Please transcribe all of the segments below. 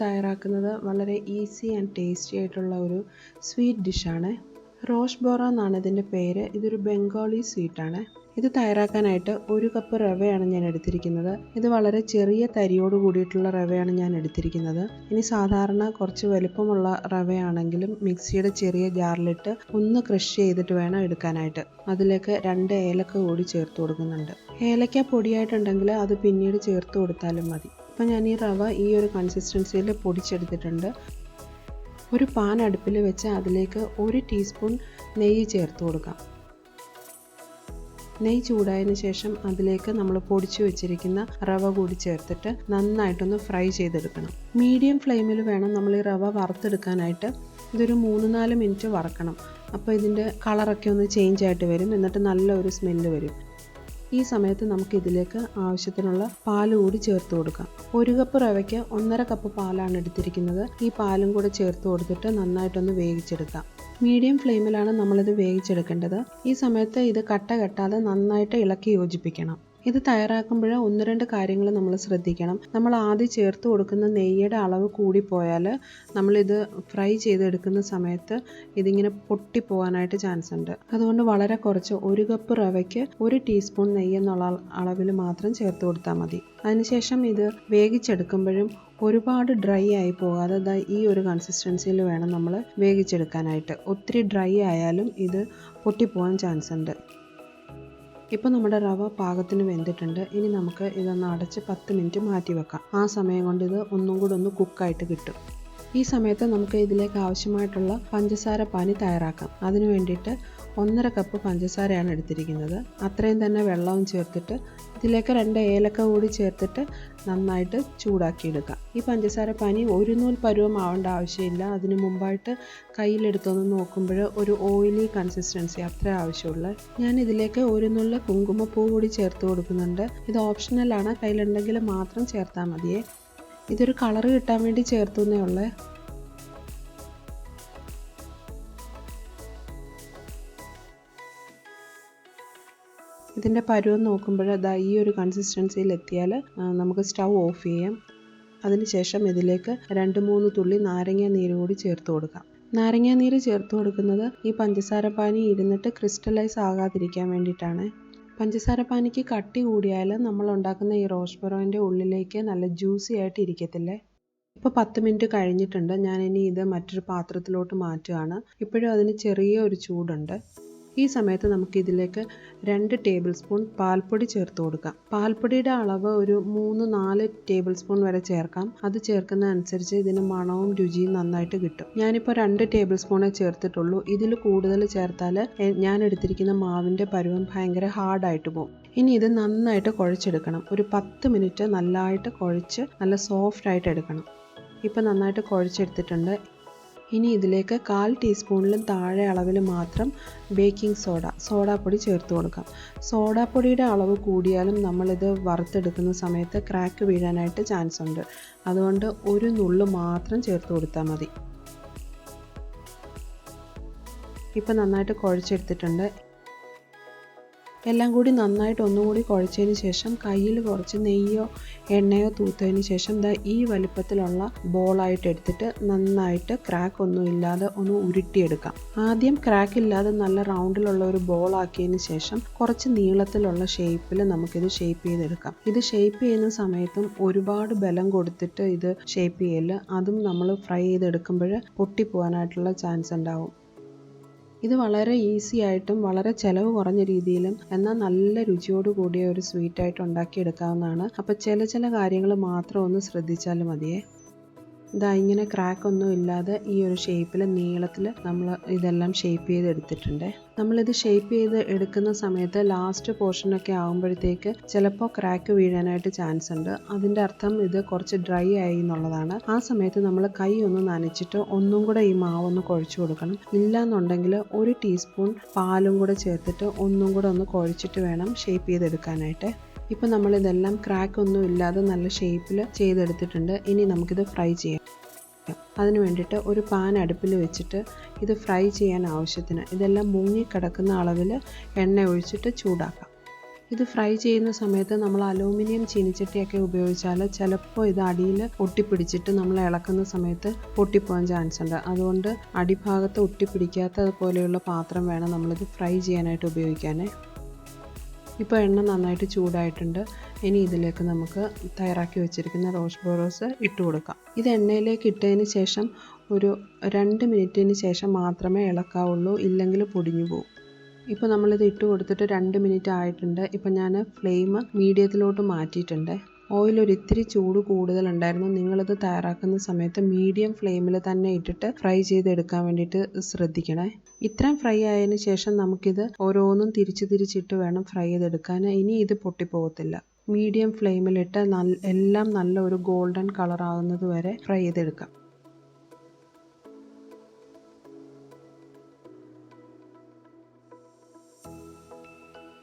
തയ്യാറാക്കുന്നത് വളരെ easy and tasty ആയിട്ടുള്ള ഒരു സ്വീറ്റ് ഡിഷാണ്. റോഷ് ബോറ എന്നാണ് ഇതിൻ്റെ പേര്. ഇതൊരു ബംഗാളി സ്വീറ്റാണ്. ഇത് തയ്യാറാക്കാനായിട്ട് 1 കപ്പ് റവയാണ് ഞാൻ എടുത്തിരിക്കുന്നത്. ഇത് വളരെ ചെറിയ തരിയോട് കൂടിയിട്ടുള്ള റവയാണ് ഞാൻ എടുത്തിരിക്കുന്നത്. ഇനി സാധാരണ കുറച്ച് വലുപ്പമുള്ള റവയാണെങ്കിലും മിക്സിയുടെ ചെറിയ ജാറിലിട്ട് ഒന്ന് ക്രഷ് ചെയ്തിട്ട് വേണം എടുക്കാനായിട്ട്. അതിലേക്ക് 2 ഏലക്ക കൂടി ചേർത്ത് കൊടുക്കുന്നുണ്ട്. ഏലക്ക പൊടിയായിട്ടുണ്ടെങ്കിൽ അത് പിന്നീട് ചേർത്ത് കൊടുത്താലും മതി. അപ്പോൾ ഞാൻ ഈ റവ ഈ ഒരു കൺസിസ്റ്റൻസിയിൽ പൊടിച്ചെടുത്തിട്ടുണ്ട്. ഒരു പാൻ അടുപ്പിൽ വെച്ച് അതിലേക്ക് 1 ടീസ്പൂൺ നെയ്യ് ചേർത്ത് കൊടുക്കാം. നെയ്യ് ചൂടായതിന് ശേഷം അതിലേക്ക് നമ്മൾ പൊടിച്ചു വെച്ചിരിക്കുന്ന റവ കൂടി ചേർത്തിട്ട് നന്നായിട്ടൊന്ന് ഫ്രൈ ചെയ്തെടുക്കണം. മീഡിയം ഫ്ലെയിമിൽ വേണം നമ്മൾ ഈ റവ വറുത്തെടുക്കാനായിട്ട്. ഇതൊരു 3-4 മിനിറ്റ് വറക്കണം. അപ്പോൾ ഇതിൻ്റെ കളറൊക്കെ ഒന്ന് ചേഞ്ച് ആയിട്ട് വരും. എന്നിട്ട് നല്ലൊരു സ്മെല്ല് വരും. ഈ സമയത്ത് നമുക്ക് ഇതിലേക്ക് ആവശ്യത്തിനുള്ള പാൽ കൂടി ചേർത്ത് കൊടുക്കാം. 1 കപ്പ് റവയ്ക്ക് 1.5 കപ്പ് പാലാണ് എടുത്തിരിക്കുന്നത്. ഈ പാലും കൂടെ ചേർത്ത് കൊടുത്തിട്ട് നന്നായിട്ടൊന്ന് വേവിച്ചെടുക്കാം. മീഡിയം ഫ്ലെയിമിലാണ് നമ്മളിത് വേവിച്ചെടുക്കേണ്ടത്. ഈ സമയത്ത് ഇത് കട്ട കെട്ടാതെ നന്നായിട്ട് ഇളക്കി യോജിപ്പിക്കണം. ഇത് തയ്യാറാക്കുമ്പോൾ 1-2 കാര്യങ്ങൾ നമ്മൾ ശ്രദ്ധിക്കണം. നമ്മൾ ആദ്യം ചേർത്ത് കൊടുക്കുന്ന നെയ്യുടെ അളവ് കൂടിപ്പോയാൽ നമ്മളിത് ഫ്രൈ ചെയ്തെടുക്കുന്ന സമയത്ത് ഇതിങ്ങനെ പൊട്ടിപ്പോകാനായിട്ട് ചാൻസ് ഉണ്ട്. അതുകൊണ്ട് വളരെ കുറച്ച് 1 കപ്പ് റവയ്ക്ക് 1 ടീസ്പൂൺ നെയ്യ് എന്നുള്ള അളവിൽ മാത്രം ചേർത്ത് കൊടുത്താൽ മതി. അതിനുശേഷം ഇത് വേവിച്ചെടുക്കുമ്പോഴും ഒരുപാട് ഡ്രൈ ആയി പോകാതെ ഈ ഒരു കൺസിസ്റ്റൻസിയിൽ വേണം നമ്മൾ വേവിച്ചെടുക്കാനായിട്ട്. ഒത്തിരി ഡ്രൈ ആയാലും ഇത് പൊട്ടിപ്പോകാൻ ചാൻസ് ഉണ്ട്. ഇപ്പോൾ നമ്മുടെ റവ പാകത്തിന് വെന്തിട്ടുണ്ട്. ഇനി നമുക്ക് ഇതൊന്ന് അടച്ച് 10 മിനിറ്റ് മാറ്റി വെക്കാം. ആ സമയം കൊണ്ട് ഇത് ഒന്നും കൂടെ ഒന്ന് കുക്കായിട്ട് കിട്ടും. ഈ സമയത്ത് നമുക്ക് ഇതിലേക്ക് ആവശ്യമായിട്ടുള്ള പഞ്ചസാര പാനി തയ്യാറാക്കാം. അതിന് വേണ്ടിയിട്ട് 1.5 കപ്പ് പഞ്ചസാരയാണ് എടുത്തിരിക്കുന്നത്. അത്രയും തന്നെ വെള്ളവും ചേർത്തിട്ട് ഇതിലേക്ക് 2 ഏലക്ക കൂടി ചേർത്തിട്ട് നന്നായിട്ട് ചൂടാക്കിയെടുക്കാം. ഈ പഞ്ചസാര പാനി ഒരു നൂൽ പരുവം ആവേണ്ട ആവശ്യമില്ല. അതിന് മുമ്പായിട്ട് കയ്യിലെടുത്തൊന്ന് നോക്കുമ്പോൾ ഒരു ഓയിലി കൺസിസ്റ്റൻസി അത്ര ആവശ്യമുള്ളൂ. ഞാൻ ഇതിലേക്ക് 1 നുള്ള് കുങ്കുമപ്പൂ കൂടി ചേർത്ത് കൊടുക്കുന്നുണ്ട്. ഇത് ഓപ്ഷണലാണ്. കയ്യിലുണ്ടെങ്കിൽ മാത്രം ചേർത്താൽ മതിയേ. ഇതൊരു കളറ് കിട്ടാൻ വേണ്ടി ചേർത്തുന്നേ ഉള്ളേ. ഇതിൻ്റെ പരുവം നോക്കുമ്പോൾ ഈ ഒരു കൺസിസ്റ്റൻസിയിൽ എത്തിയാൽ നമുക്ക് സ്റ്റൗ ഓഫ് ചെയ്യാം. അതിനുശേഷം ഇതിലേക്ക് 2-3 തുള്ളി നാരങ്ങ നീര് കൂടി ചേർത്ത് കൊടുക്കാം. നാരങ്ങ നീര് ചേർത്ത് കൊടുക്കുന്നത് ഈ പഞ്ചസാര പാനി ഇരുന്നിട്ട് ക്രിസ്റ്റലൈസ് ആകാതിരിക്കാൻ വേണ്ടിയിട്ടാണ്. പഞ്ചസാര പാനിക്ക് കട്ടി കൂടിയാൽ നമ്മൾ ഉണ്ടാക്കുന്ന ഈ റോഷ് ബോറോൻ്റെ ഉള്ളിലേക്ക് നല്ല ജ്യൂസി ആയിട്ട് ഇരിക്കത്തില്ലേ. ഇപ്പോൾ 10 മിനിറ്റ് കഴിഞ്ഞിട്ടുണ്ട്. ഞാനിനി ഇത് മറ്റൊരു പാത്രത്തിലോട്ട് മാറ്റുകയാണ്. ഇപ്പോഴും അതിന് ചെറിയ ഒരു ചൂടുണ്ട്. ഈ സമയത്ത് നമുക്കിതിലേക്ക് 2 ടേബിൾ സ്പൂൺ പാൽപ്പൊടി ചേർത്ത് കൊടുക്കാം. പാൽപ്പൊടിയുടെ അളവ് ഒരു 3-4 ടേബിൾ സ്പൂൺ വരെ ചേർക്കാം. അത് ചേർക്കുന്നതനുസരിച്ച് ഇതിന് മണവും രുചിയും നന്നായിട്ട് കിട്ടും. ഞാനിപ്പോൾ 2 ടേബിൾ സ്പൂണേ ചേർത്തിട്ടുള്ളൂ. ഇതിൽ കൂടുതൽ ചേർത്താൽ ഞാൻ എടുത്തിരിക്കുന്ന മാവിൻ്റെ പരുവം ഭയങ്കര ഹാർഡായിട്ട് പോകും. ഇനി ഇത് നന്നായിട്ട് കുഴച്ചെടുക്കണം. ഒരു 10 മിനിറ്റ് നല്ലതായിട്ട് കുഴച്ച് നല്ല സോഫ്റ്റായിട്ട് എടുക്കണം. ഇപ്പോൾ നന്നായിട്ട് കുഴച്ചെടുത്തിട്ടുണ്ട്. ഇനി ഇതിലേക്ക് 1/4 ടീസ്പൂണിലും താഴെ അളവിൽ മാത്രം ബേക്കിംഗ് സോഡാപ്പൊടി ചേർത്ത് കൊടുക്കാം. സോഡാപ്പൊടിയുടെ അളവ് കൂടിയാലും നമ്മളിത് വറുത്തെടുക്കുന്ന സമയത്ത് ക്രാക്ക് വീഴാനായിട്ട് ചാൻസ് ഉണ്ട്. അതുകൊണ്ട് 1 നുള്ള് മാത്രം ചേർത്ത് കൊടുത്താൽ മതി. ഇപ്പോൾ നന്നായിട്ട് കുഴച്ചെടുത്തിട്ടുണ്ട്. എല്ലാം കൂടി നന്നായിട്ട് ഒന്നുകൂടി കുഴച്ചതിന് ശേഷം കയ്യിൽ കുറച്ച് നെയ്യോ എണ്ണയോ തൂത്തതിന് ശേഷം ഈ വലുപ്പത്തിലുള്ള ബോളായിട്ട് എടുത്തിട്ട് നന്നായിട്ട് ക്രാക്ക് ഒന്നും ഇല്ലാതെ ഒന്ന് ഉരുട്ടിയെടുക്കാം. ആദ്യം ക്രാക്ക് ഇല്ലാതെ നല്ല റൗണ്ടിലുള്ള ഒരു ബോൾ ആക്കിയതിന് ശേഷം കുറച്ച് നീളത്തിലുള്ള ഷേപ്പിൽ നമുക്കിത് ഷേപ്പ് ചെയ്തെടുക്കാം. ഇത് ഷേപ്പ് ചെയ്യുന്ന സമയത്തും ഒരുപാട് ബലം കൊടുത്തിട്ട് ഇത് ഷേപ്പ് ചെയ്യല്. അതും നമ്മൾ ഫ്രൈ ചെയ്തെടുക്കുമ്പോൾ പൊട്ടിപ്പോകാനായിട്ടുള്ള ചാൻസ് ഉണ്ടാവും. ഇത് വളരെ ഈസി ആയിട്ടും വളരെ ചിലവ് കുറഞ്ഞ രീതിയിലും എന്നാൽ നല്ല രുചിയോട് കൂടിയ ഒരു സ്വീറ്റായിട്ട് ഉണ്ടാക്കിയെടുക്കാവുന്നതാണ്. അപ്പോൾ ചില കാര്യങ്ങൾ മാത്രം ഒന്ന് ശ്രദ്ധിച്ചാൽ മതിയേ. ഇങ്ങനെ ക്രാക്ക് ഒന്നും ഇല്ലാതെ ഈ ഒരു ഷേപ്പിൽ നീളത്തിൽ നമ്മൾ ഇതെല്ലാം ഷേപ്പ് ചെയ്തെടുത്തിട്ടുണ്ട്. നമ്മളിത് ഷേപ്പ് ചെയ്ത് എടുക്കുന്ന സമയത്ത് ലാസ്റ്റ് പോർഷനൊക്കെ ആകുമ്പോഴത്തേക്ക് ചിലപ്പോൾ ക്രാക്ക് വീഴാനായിട്ട് ചാൻസ് ഉണ്ട്. അതിൻ്റെ അർത്ഥം ഇത് കുറച്ച് ഡ്രൈ ആയി എന്നുള്ളതാണ്. ആ സമയത്ത് നമ്മൾ കൈ ഒന്ന് നനച്ചിട്ട് ഒന്നും കൂടെ ഈ മാവൊന്ന് കുഴച്ച് കൊടുക്കണം. ഇല്ലാന്നുണ്ടെങ്കിൽ 1 ടീസ്പൂൺ പാലും കൂടെ ചേർത്തിട്ട് ഒന്നും കൂടെ ഒന്ന് കുഴച്ചിട്ട് വേണം ഷേപ്പ് ചെയ്തെടുക്കാനായിട്ട്. ഇപ്പോൾ നമ്മളിതെല്ലാം ക്രാക്ക് ഒന്നും ഇല്ലാതെ നല്ല ഷേപ്പിൽ ചെയ്തെടുത്തിട്ടുണ്ട്. ഇനി നമുക്കിത് ഫ്രൈ ചെയ്യാം. അതിന് വേണ്ടിയിട്ട് ഒരു പാൻ അടുപ്പിൽ വെച്ചിട്ട് ഇത് ഫ്രൈ ചെയ്യാൻ ആവശ്യത്തിന് ഇതെല്ലാം മുങ്ങിക്കിടക്കുന്ന അളവിൽ എണ്ണ ഒഴിച്ചിട്ട് ചൂടാക്കാം. ഇത് ഫ്രൈ ചെയ്യുന്ന സമയത്ത് നമ്മൾ അലൂമിനിയം ചീനിച്ചട്ടിയൊക്കെ ഉപയോഗിച്ചാൽ ചിലപ്പോൾ ഇത് അടിയിൽ ഒട്ടിപ്പിടിച്ചിട്ട് നമ്മൾ ഇളക്കുന്ന സമയത്ത് പൊട്ടിപ്പോകാൻ ചാൻസ് ഉണ്ട്. അതുകൊണ്ട് അടിഭാഗത്ത് ഒട്ടിപ്പിടിക്കാത്തതുപോലെയുള്ള പാത്രം വേണം നമ്മളിത് ഫ്രൈ ചെയ്യാനായിട്ട് ഉപയോഗിക്കാനേ. ഇപ്പോൾ എണ്ണ നന്നായിട്ട് ചൂടായിട്ടുണ്ട്. ഇനി ഇതിലേക്ക് നമുക്ക് തയ്യാറാക്കി വെച്ചിരിക്കുന്ന റോഷ് ബോറോസ് ഇട്ട് കൊടുക്കാം. ഇത് എണ്ണയിലേക്ക് ഇട്ടതിന് ശേഷം ഒരു 2 മിനിറ്റിന് ശേഷം മാത്രമേ ഇളക്കാവുള്ളൂ, ഇല്ലെങ്കിൽ പൊടിഞ്ഞു പോകും. ഇപ്പോൾ നമ്മളിത് ഇട്ട് കൊടുത്തിട്ട് 2 മിനിറ്റ് ആയിട്ടുണ്ട്. ഇപ്പോൾ ഞാൻ ഫ്ലെയിം മീഡിയത്തിലോട്ട് മാറ്റിയിട്ടുണ്ട്. ഓയിൽ ഒരിത്തിരി ചൂട് കൂടുതലുണ്ടായിരുന്നു. നിങ്ങളിത് തയ്യാറാക്കുന്ന സമയത്ത് മീഡിയം ഫ്ലെയിമിൽ തന്നെ ഇട്ടിട്ട് ഫ്രൈ ചെയ്തെടുക്കാൻ വേണ്ടിയിട്ട് ശ്രദ്ധിക്കണേ. ഇത്രയും ഫ്രൈ ആയതിനു ശേഷം നമുക്കിത് ഓരോന്നും തിരിച്ചിട്ട് വേണം ഫ്രൈ ചെയ്തെടുക്കാൻ. ഇനി ഇത് പൊട്ടിപ്പോകത്തില്ല. മീഡിയം ഫ്ലെയിമിലിട്ട് എല്ലാം നല്ല ഒരു ഗോൾഡൻ കളർ ആകുന്നത് വരെ ഫ്രൈ ചെയ്തെടുക്കാം.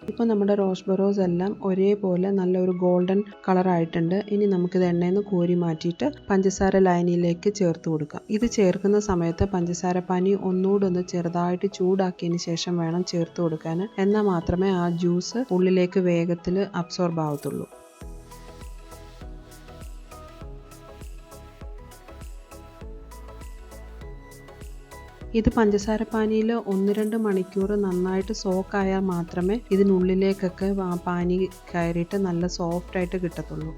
ഇപ്പോൾ നമ്മുടെ റോഷ് ബോറോസ് എല്ലാം ഒരേപോലെ നല്ലൊരു ഗോൾഡൻ കളറായിട്ടുണ്ട്. ഇനി നമുക്കിത് എണ്ണയിൽ നിന്ന് കോരി മാറ്റിയിട്ട് പഞ്ചസാര ലായനിയിലേക്ക് ചേർത്ത് കൊടുക്കാം. ഇത് ചേർക്കുന്ന സമയത്ത് പഞ്ചസാര പാനി ഒന്നുകൂടെ ഒന്ന് ചെറുതായിട്ട് ചൂടാക്കിയതിന് ശേഷം വേണം ചേർത്ത് കൊടുക്കാൻ. എന്നാൽ മാത്രമേ ആ ജ്യൂസ് ഉള്ളിലേക്ക് വേഗത്തിൽ അബ്സോർബ് ആവത്തുള്ളൂ. ഇത് പഞ്ചസാര പാനിയിൽ 1-2 മണിക്കൂർ നന്നായിട്ട് സോക്കായാൽ മാത്രമേ ഇതിനുള്ളിലേക്കൊക്കെ പാനി കയറിയിട്ട് നല്ല സോഫ്റ്റായിട്ട് കിട്ടത്തുള്ളൂ.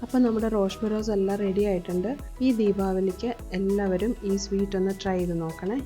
അപ്പോൾ നമ്മുടെ റോഷ് ബോറോസ് എല്ലാം റെഡി ആയിട്ടുണ്ട്. ഈ ദീപാവലിക്ക് എല്ലാവരും ഈ സ്വീറ്റ് ഒന്ന് ട്രൈ ചെയ്ത് നോക്കണേ.